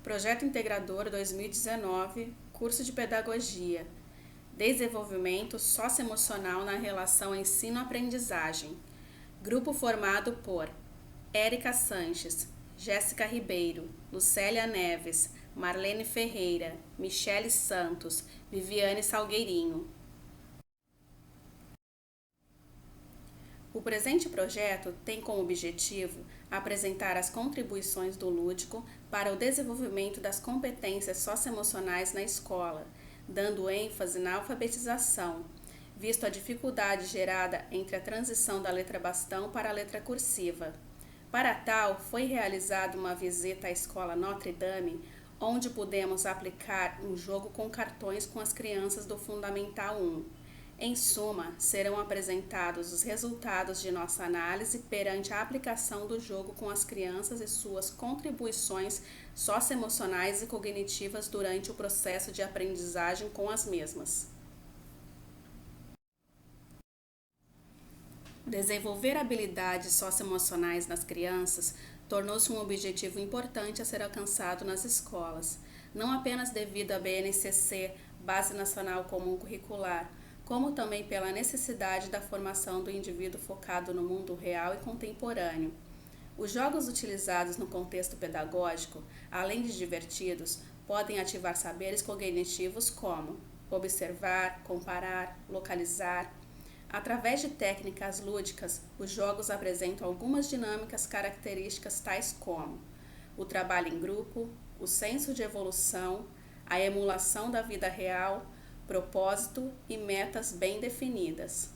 Projeto Integrador 2019, curso de Pedagogia, Desenvolvimento Socioemocional na relação ensino-aprendizagem. Grupo formado por Érica Sanches, Jéssica Ribeiro, Lucélia Neves, Marlene Ferreira, Michele Santos, Viviane Salgueirinho. O presente projeto tem como objetivo apresentar as contribuições do lúdico para o desenvolvimento das competências socioemocionais na escola, dando ênfase na alfabetização, visto a dificuldade gerada entre a transição da letra bastão para a letra cursiva. Para tal, foi realizada uma visita à escola Notre Dame, onde pudemos aplicar um jogo com cartões com as crianças do Fundamental 1. Em suma, serão apresentados os resultados de nossa análise perante a aplicação do jogo com as crianças e suas contribuições socioemocionais e cognitivas durante o processo de aprendizagem com as mesmas. Desenvolver habilidades socioemocionais nas crianças tornou-se um objetivo importante a ser alcançado nas escolas, não apenas devido à BNCC, Base Nacional Comum Curricular, como também pela necessidade da formação do indivíduo focado no mundo real e contemporâneo. Os jogos utilizados no contexto pedagógico, além de divertidos, podem ativar saberes cognitivos como observar, comparar, localizar. Através de técnicas lúdicas, os jogos apresentam algumas dinâmicas características tais como o trabalho em grupo, o senso de evolução, a emulação da vida real, propósito e metas bem definidas.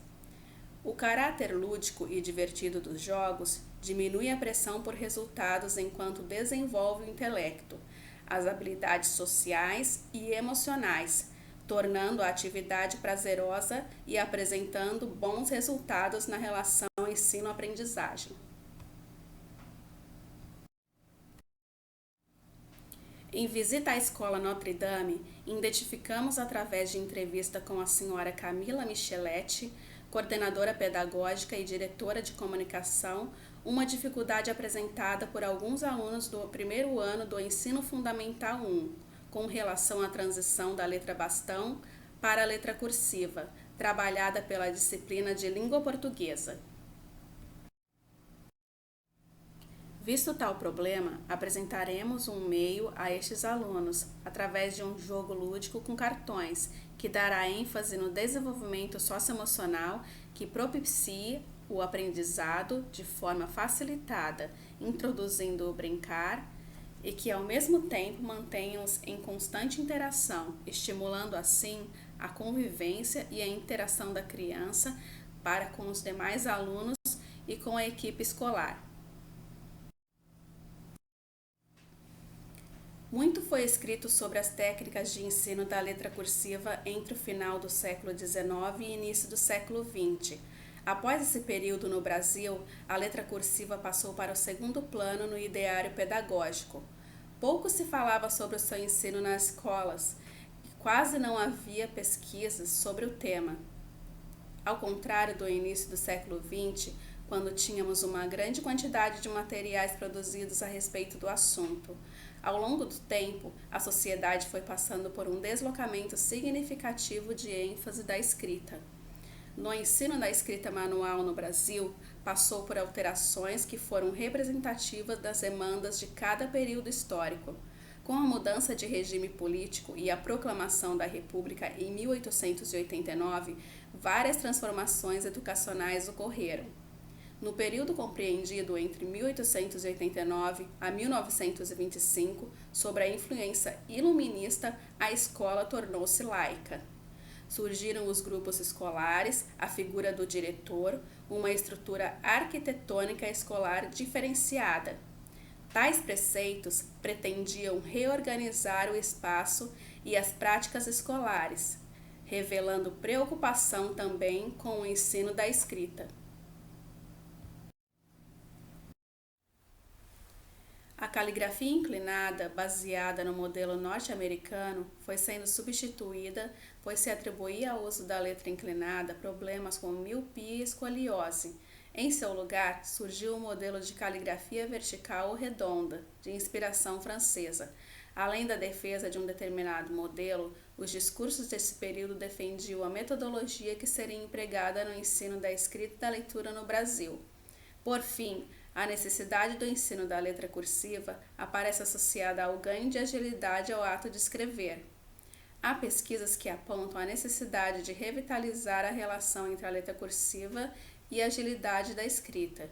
O caráter lúdico e divertido dos jogos diminui a pressão por resultados enquanto desenvolve o intelecto, as habilidades sociais e emocionais, tornando a atividade prazerosa e apresentando bons resultados na relação ensino-aprendizagem. Em visita à escola Notre Dame, identificamos através de entrevista com a senhora Camila Micheletti, coordenadora pedagógica e diretora de comunicação, uma dificuldade apresentada por alguns alunos do primeiro ano do Ensino Fundamental 1, com relação à transição da letra bastão para a letra cursiva, trabalhada pela disciplina de língua portuguesa. Visto tal problema, apresentaremos um meio a estes alunos, através de um jogo lúdico com cartões, que dará ênfase no desenvolvimento socioemocional que propicie o aprendizado de forma facilitada, introduzindo o brincar e que ao mesmo tempo mantenha-os em constante interação, estimulando assim a convivência e a interação da criança para com os demais alunos e com a equipe escolar. Muito foi escrito sobre as técnicas de ensino da letra cursiva entre o final do século XIX e início do século XX. Após esse período no Brasil, a letra cursiva passou para o segundo plano no ideário pedagógico. Pouco se falava sobre o seu ensino nas escolas, e quase não havia pesquisas sobre o tema. Ao contrário do início do século XX, quando tínhamos uma grande quantidade de materiais produzidos a respeito do assunto. Ao longo do tempo, a sociedade foi passando por um deslocamento significativo de ênfase da escrita. No ensino da escrita manual no Brasil, passou por alterações que foram representativas das demandas de cada período histórico. Com a mudança de regime político e a proclamação da República em 1889, várias transformações educacionais ocorreram. No período compreendido entre 1889 a 1925, sob a influência iluminista, a escola tornou-se laica. Surgiram os grupos escolares, a figura do diretor, uma estrutura arquitetônica escolar diferenciada. Tais preceitos pretendiam reorganizar o espaço e as práticas escolares, revelando preocupação também com o ensino da escrita. A caligrafia inclinada, baseada no modelo norte-americano, foi sendo substituída, pois se atribuía ao uso da letra inclinada problemas como miopia e escoliose. Em seu lugar, surgiu o modelo de caligrafia vertical ou redonda, de inspiração francesa. Além da defesa de um determinado modelo, os discursos desse período defendiam a metodologia que seria empregada no ensino da escrita e da leitura no Brasil. Por fim, a necessidade do ensino da letra cursiva aparece associada ao ganho de agilidade ao ato de escrever. Há pesquisas que apontam a necessidade de revitalizar a relação entre a letra cursiva e a agilidade da escrita.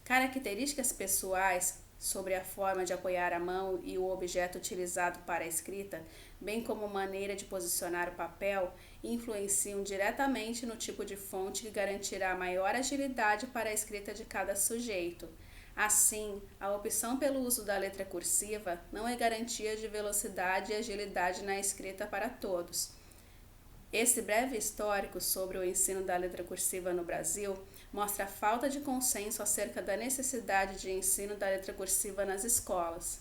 Características pessoais sobre a forma de apoiar a mão e o objeto utilizado para a escrita, bem como maneira de posicionar o papel, influenciam diretamente no tipo de fonte que garantirá maior agilidade para a escrita de cada sujeito. Assim, a opção pelo uso da letra cursiva não é garantia de velocidade e agilidade na escrita para todos. Esse breve histórico sobre o ensino da letra cursiva no Brasil mostra a falta de consenso acerca da necessidade de ensino da letra cursiva nas escolas.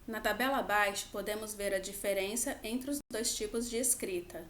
Na tabela abaixo, podemos ver a diferença entre os dois tipos de escrita.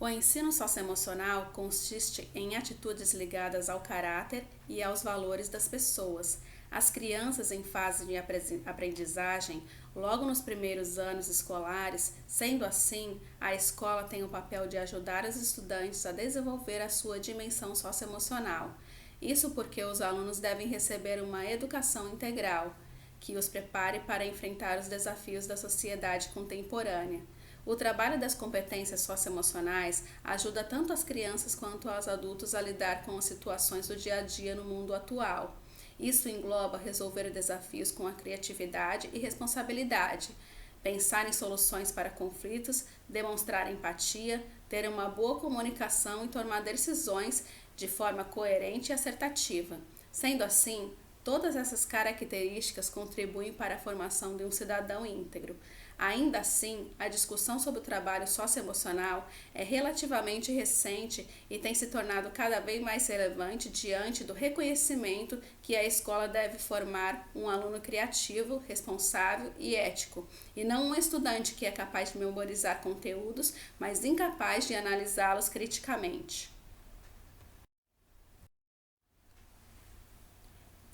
O ensino socioemocional consiste em atitudes ligadas ao caráter e aos valores das pessoas. As crianças em fase de aprendizagem, logo nos primeiros anos escolares, sendo assim, a escola tem o papel de ajudar os estudantes a desenvolver a sua dimensão socioemocional. Isso porque os alunos devem receber uma educação integral, que os prepare para enfrentar os desafios da sociedade contemporânea. O trabalho das competências socioemocionais ajuda tanto as crianças quanto os adultos a lidar com as situações do dia a dia no mundo atual. Isso engloba resolver desafios com a criatividade e responsabilidade, pensar em soluções para conflitos, demonstrar empatia, ter uma boa comunicação e tomar decisões de forma coerente e assertiva. Sendo assim, todas essas características contribuem para a formação de um cidadão íntegro. Ainda assim, a discussão sobre o trabalho socioemocional é relativamente recente e tem se tornado cada vez mais relevante diante do reconhecimento que a escola deve formar um aluno criativo, responsável e ético, e não um estudante que é capaz de memorizar conteúdos, mas incapaz de analisá-los criticamente.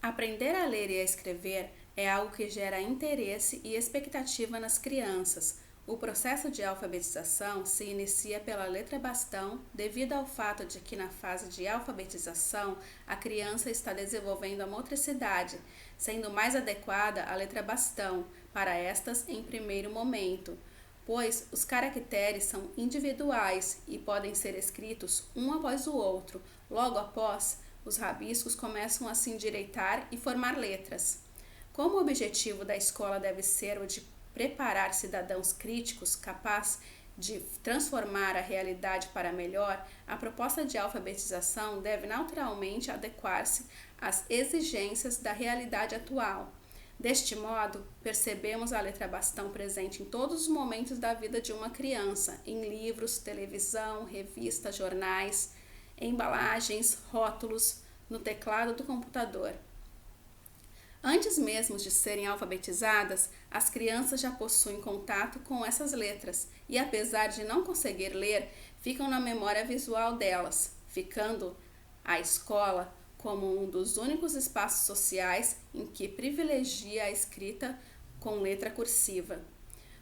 Aprender a ler e a escrever é algo que gera interesse e expectativa nas crianças. O processo de alfabetização se inicia pela letra bastão, devido ao fato de que na fase de alfabetização a criança está desenvolvendo a motricidade, sendo mais adequada a letra bastão para estas em primeiro momento, pois os caracteres são individuais e podem ser escritos um após o outro. Logo após, os rabiscos começam a se endireitar e formar letras. Como o objetivo da escola deve ser o de preparar cidadãos críticos capazes de transformar a realidade para melhor, a proposta de alfabetização deve naturalmente adequar-se às exigências da realidade atual. Deste modo, percebemos a letra bastão presente em todos os momentos da vida de uma criança, em livros, televisão, revistas, jornais, embalagens, rótulos, no teclado do computador. Antes mesmo de serem alfabetizadas, as crianças já possuem contato com essas letras e, apesar de não conseguir ler, ficam na memória visual delas, ficando a escola como um dos únicos espaços sociais em que privilegia a escrita com letra cursiva.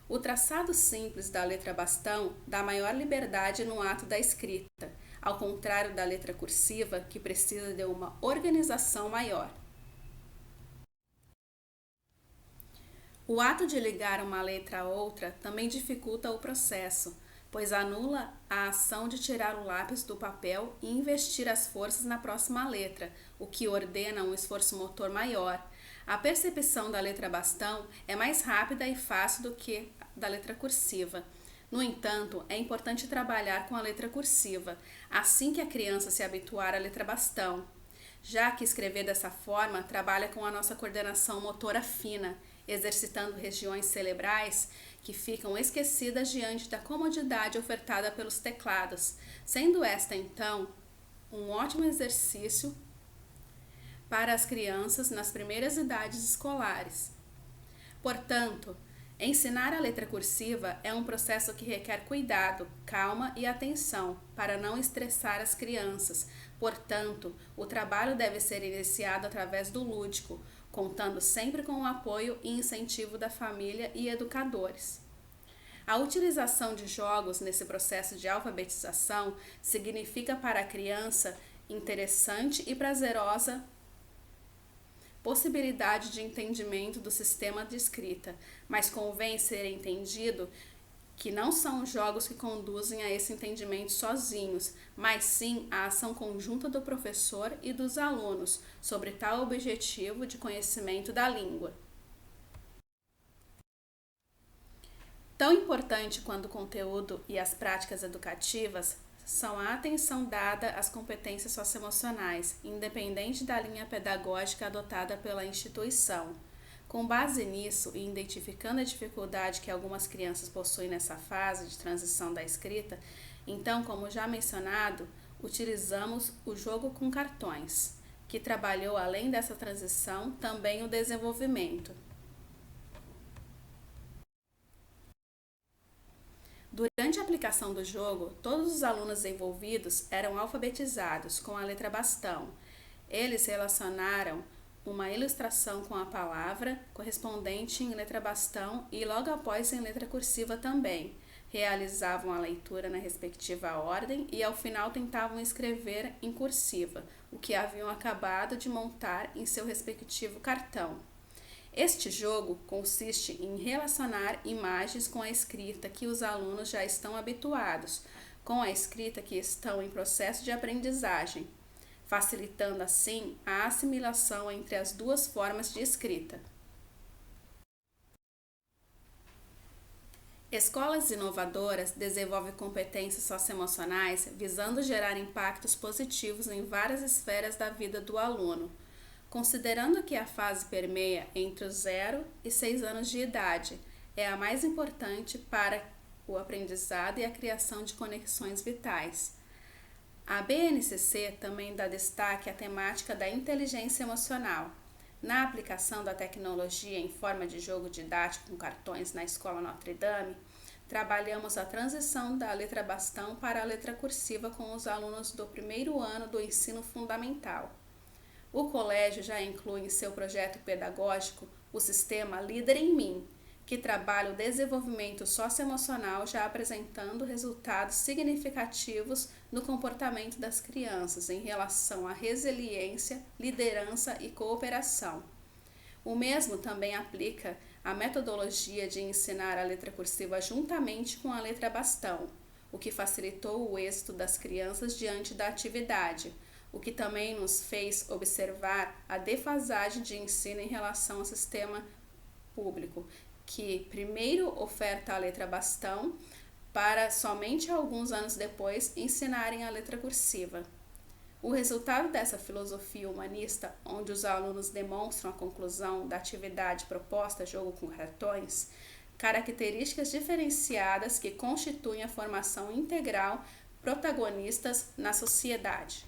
O traçado simples da letra bastão dá maior liberdade no ato da escrita, ao contrário da letra cursiva, que precisa de uma organização maior. O ato de ligar uma letra a outra também dificulta o processo, pois anula a ação de tirar o lápis do papel e investir as forças na próxima letra, o que ordena um esforço motor maior. A percepção da letra bastão é mais rápida e fácil do que da letra cursiva. No entanto, é importante trabalhar com a letra cursiva, assim que a criança se habituar à letra bastão, já que escrever dessa forma trabalha com a nossa coordenação motora fina, exercitando regiões cerebrais que ficam esquecidas diante da comodidade ofertada pelos teclados, sendo esta então um ótimo exercício para as crianças nas primeiras idades escolares. Portanto, Ensinar a letra cursiva é um processo que requer cuidado, calma e atenção para não estressar as crianças. Portanto, o trabalho deve ser iniciado através do lúdico, contando sempre com o apoio e incentivo da família e educadores. A utilização de jogos nesse processo de alfabetização significa para a criança interessante e prazerosa possibilidade de entendimento do sistema de escrita, mas convém ser entendido que não são jogos que conduzem a esse entendimento sozinhos, mas sim a ação conjunta do professor e dos alunos sobre tal objetivo de conhecimento da língua. Tão importante quanto o conteúdo e as práticas educativas são a atenção dada às competências socioemocionais, independente da linha pedagógica adotada pela instituição. Com base nisso e identificando a dificuldade que algumas crianças possuem nessa fase de transição da escrita, então, como já mencionado, utilizamos o jogo com cartões, que trabalhou além dessa transição também o desenvolvimento. Durante a aplicação do jogo, todos os alunos envolvidos eram alfabetizados com a letra bastão. Eles relacionaram uma ilustração com a palavra correspondente em letra bastão e logo após em letra cursiva também. Realizavam a leitura na respectiva ordem e ao final tentavam escrever em cursiva, o que haviam acabado de montar em seu respectivo cartão. Este jogo consiste em relacionar imagens com a escrita que os alunos já estão habituados, com a escrita que estão em processo de aprendizagem, facilitando assim a assimilação entre as duas formas de escrita. Escolas inovadoras desenvolvem competências socioemocionais visando gerar impactos positivos em várias esferas da vida do aluno. Considerando que a fase permeia entre os 0 e 6 anos de idade, é a mais importante para o aprendizado e a criação de conexões vitais. A BNCC também dá destaque à temática da inteligência emocional. Na aplicação da tecnologia em forma de jogo didático com cartões na Escola Notre Dame, trabalhamos a transição da letra bastão para a letra cursiva com os alunos do primeiro ano do ensino fundamental. O colégio já inclui em seu projeto pedagógico o sistema Líder em Mim, que trabalha o desenvolvimento socioemocional já apresentando resultados significativos no comportamento das crianças em relação à resiliência, liderança e cooperação. O mesmo também aplica a metodologia de ensinar a letra cursiva juntamente com a letra bastão, o que facilitou o êxito das crianças diante da atividade, o que também nos fez observar a defasagem de ensino em relação ao sistema público, que primeiro oferta a letra bastão para somente alguns anos depois ensinarem a letra cursiva. O resultado dessa filosofia humanista, onde os alunos demonstram a conclusão da atividade proposta jogo com cartões, características diferenciadas que constituem a formação integral protagonistas na sociedade.